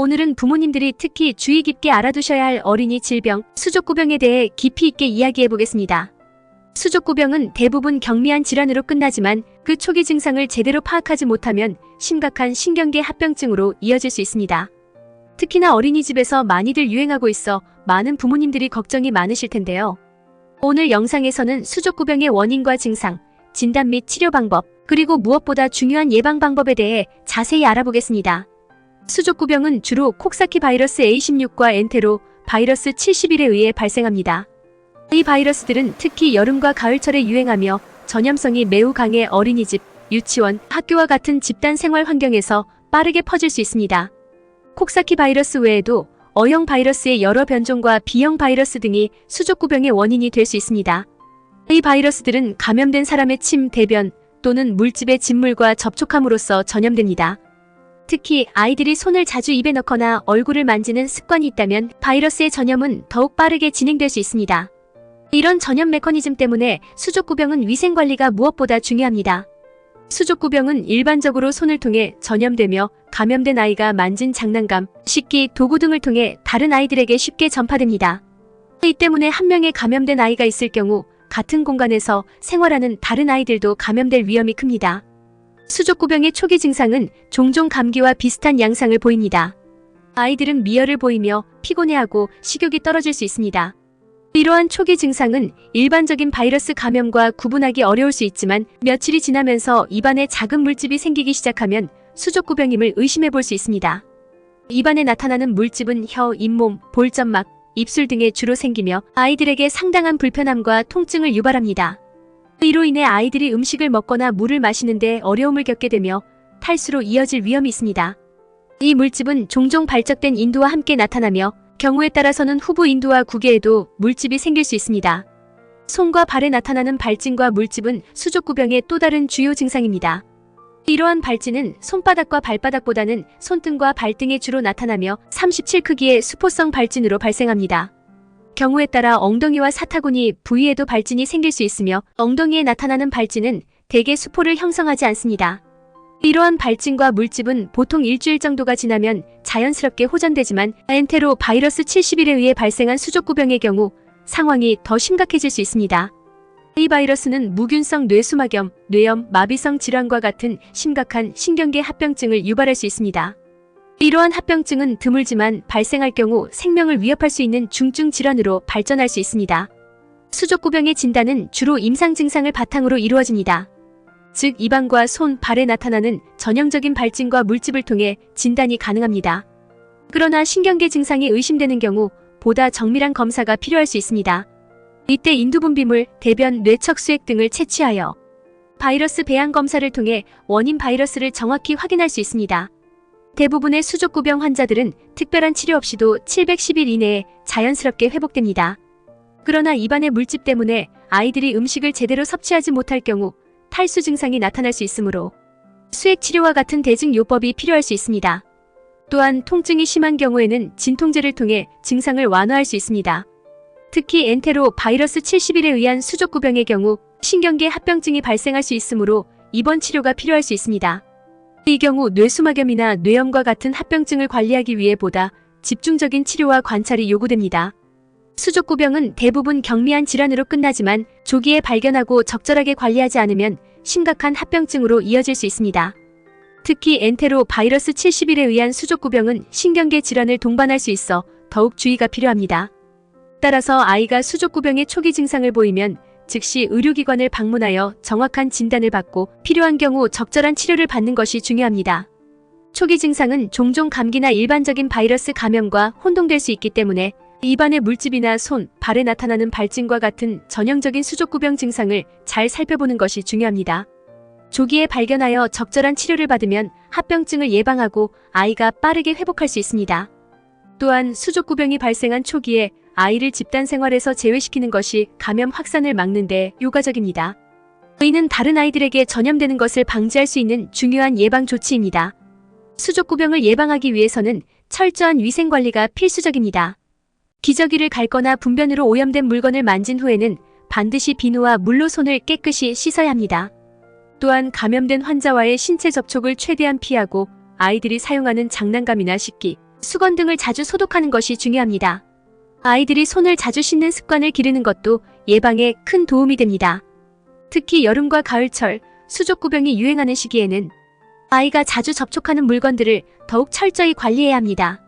오늘은 부모님들이 특히 주의 깊게 알아두셔야 할 어린이 질병, 수족구병에 대해 깊이 있게 이야기해 보겠습니다. 수족구병은 대부분 경미한 질환으로 끝나지만 그 초기 증상을 제대로 파악하지 못하면 심각한 신경계 합병증으로 이어질 수 있습니다. 특히나 어린이집에서 많이들 유행하고 있어 많은 부모님들이 걱정이 많으실 텐데요. 오늘 영상에서는 수족구병의 원인과 증상, 진단 및 치료 방법, 그리고 무엇보다 중요한 예방 방법에 대해 자세히 알아보겠습니다. 수족구병은 주로 콕사키 바이러스 A16과 엔테로 바이러스 71에 의해 발생합니다. 이 바이러스들은 특히 여름과 가을철에 유행하며 전염성이 매우 강해 어린이집, 유치원, 학교와 같은 집단 생활 환경에서 빠르게 퍼질 수 있습니다. 콕사키 바이러스 외에도 어형 바이러스의 여러 변종과 B형 바이러스 등이 수족구병의 원인이 될 수 있습니다. 이 바이러스들은 감염된 사람의 침, 대변 또는 물집의 진물과 접촉함으로써 전염됩니다. 특히 아이들이 손을 자주 입에 넣거나 얼굴을 만지는 습관이 있다면 바이러스의 전염은 더욱 빠르게 진행될 수 있습니다. 이런 전염 메커니즘 때문에 수족구병은 위생관리가 무엇보다 중요합니다. 수족구병은 일반적으로 손을 통해 전염되며 감염된 아이가 만진 장난감, 식기, 도구 등을 통해 다른 아이들에게 쉽게 전파됩니다. 이 때문에 한 명의 감염된 아이가 있을 경우 같은 공간에서 생활하는 다른 아이들도 감염될 위험이 큽니다. 수족구병의 초기 증상은 종종 감기와 비슷한 양상을 보입니다. 아이들은 미열을 보이며 피곤해하고 식욕이 떨어질 수 있습니다. 이러한 초기 증상은 일반적인 바이러스 감염과 구분하기 어려울 수 있지만 며칠이 지나면서 입안에 작은 물집이 생기기 시작하면 수족구병임을 의심해 볼 수 있습니다. 입안에 나타나는 물집은 혀, 잇몸, 볼점막, 입술 등에 주로 생기며 아이들에게 상당한 불편함과 통증을 유발합니다. 이로 인해 아이들이 음식을 먹거나 물을 마시는데 어려움을 겪게 되며 탈수로 이어질 위험이 있습니다. 이 물집은 종종 발적된 인두와 함께 나타나며 경우에 따라서는 후부 인두와 구개에도 물집이 생길 수 있습니다. 손과 발에 나타나는 발진과 물집은 수족구병의 또 다른 주요 증상입니다. 이러한 발진은 손바닥과 발바닥보다는 손등과 발등에 주로 나타나며 37 크기의 수포성 발진으로 발생합니다. 경우에 따라 엉덩이와 사타구니 부위에도 발진이 생길 수 있으며 엉덩이에 나타나는 발진은 대개 수포를 형성하지 않습니다. 이러한 발진과 물집은 보통 일주일 정도가 지나면 자연스럽게 호전되지만 엔테로 바이러스 71에 의해 발생한 수족구병의 경우 상황이 더 심각해질 수 있습니다. 이 바이러스는 무균성 뇌수막염, 뇌염, 마비성 질환과 같은 심각한 신경계 합병증을 유발할 수 있습니다. 이러한 합병증은 드물지만 발생할 경우 생명을 위협할 수 있는 중증 질환으로 발전할 수 있습니다. 수족구병의 진단은 주로 임상 증상을 바탕으로 이루어집니다. 즉 입안과 손, 발에 나타나는 전형적인 발진과 물집을 통해 진단이 가능합니다. 그러나 신경계 증상이 의심되는 경우 보다 정밀한 검사가 필요할 수 있습니다. 이때 인두분비물, 대변, 뇌척 수액 등을 채취하여 바이러스 배양 검사를 통해 원인 바이러스를 정확히 확인할 수 있습니다. 대부분의 수족구병 환자들은 특별한 치료 없이도 710일 이내에 자연스럽게 회복됩니다. 그러나 입안의 물집 때문에 아이들이 음식을 제대로 섭취하지 못할 경우 탈수 증상이 나타날 수 있으므로 수액 치료와 같은 대증요법이 필요할 수 있습니다. 또한 통증이 심한 경우에는 진통제를 통해 증상을 완화할 수 있습니다. 특히 엔테로 바이러스 71에 의한 수족구병의 경우 신경계 합병증이 발생할 수 있으므로 입원 치료가 필요할 수 있습니다. 이 경우 뇌수막염이나 뇌염과 같은 합병증을 관리하기 위해 보다 집중적인 치료와 관찰이 요구됩니다. 수족구병은 대부분 경미한 질환으로 끝나지만 조기에 발견하고 적절하게 관리하지 않으면 심각한 합병증으로 이어질 수 있습니다. 특히 엔테로 바이러스 71에 의한 수족구병은 신경계 질환을 동반할 수 있어 더욱 주의가 필요합니다. 따라서 아이가 수족구병의 초기 증상을 보이면 즉시 의료기관을 방문하여 정확한 진단을 받고 필요한 경우 적절한 치료를 받는 것이 중요합니다. 초기 증상은 종종 감기나 일반적인 바이러스 감염과 혼동될 수 있기 때문에 입안의 물집이나 손, 발에 나타나는 발진과 같은 전형적인 수족구병 증상을 잘 살펴보는 것이 중요합니다. 조기에 발견하여 적절한 치료를 받으면 합병증을 예방하고 아이가 빠르게 회복할 수 있습니다. 또한 수족구병이 발생한 초기에 아이를 집단 생활에서 제외시키는 것이 감염 확산을 막는 데 효과적입니다. 이는 다른 아이들에게 전염되는 것을 방지할 수 있는 중요한 예방 조치입니다. 수족구병을 예방하기 위해서는 철저한 위생관리가 필수적입니다. 기저귀를 갈거나 분변으로 오염된 물건을 만진 후에는 반드시 비누와 물로 손을 깨끗이 씻어야 합니다. 또한 감염된 환자와의 신체 접촉을 최대한 피하고 아이들이 사용하는 장난감이나 식기, 수건 등을 자주 소독하는 것이 중요합니다. 아이들이 손을 자주 씻는 습관을 기르는 것도 예방에 큰 도움이 됩니다. 특히 여름과 가을철, 수족구병이 유행하는 시기에는 아이가 자주 접촉하는 물건들을 더욱 철저히 관리해야 합니다.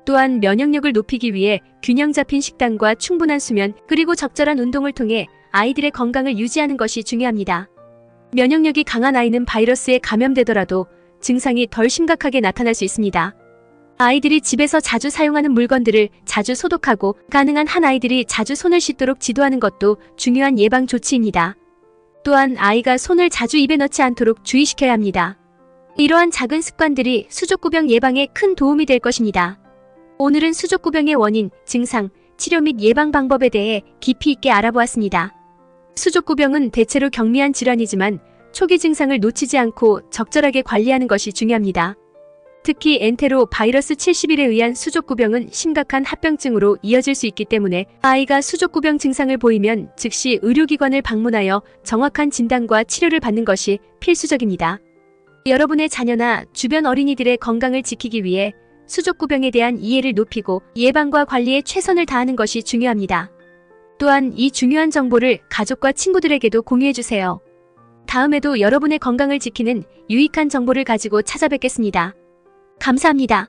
또한 면역력을 높이기 위해 균형 잡힌 식단과 충분한 수면, 그리고 적절한 운동을 통해 아이들의 건강을 유지하는 것이 중요합니다. 면역력이 강한 아이는 바이러스에 감염되더라도 증상이 덜 심각하게 나타날 수 있습니다. 아이들이 집에서 자주 사용하는 물건들을 자주 소독하고, 가능한 한 아이들이 자주 손을 씻도록 지도하는 것도 중요한 예방 조치입니다. 또한 아이가 손을 자주 입에 넣지 않도록 주의시켜야 합니다. 이러한 작은 습관들이 수족구병 예방에 큰 도움이 될 것입니다. 오늘은 수족구병의 원인, 증상, 치료 및 예방 방법에 대해 깊이 있게 알아보았습니다. 수족구병은 대체로 경미한 질환이지만 초기 증상을 놓치지 않고 적절하게 관리하는 것이 중요합니다. 특히 엔테로 바이러스 71에 의한 수족구병은 심각한 합병증으로 이어질 수 있기 때문에 아이가 수족구병 증상을 보이면 즉시 의료기관을 방문하여 정확한 진단과 치료를 받는 것이 필수적입니다. 여러분의 자녀나 주변 어린이들의 건강을 지키기 위해 수족구병에 대한 이해를 높이고 예방과 관리에 최선을 다하는 것이 중요합니다. 또한 이 중요한 정보를 가족과 친구들에게도 공유해주세요. 다음에도 여러분의 건강을 지키는 유익한 정보를 가지고 찾아뵙겠습니다. 감사합니다.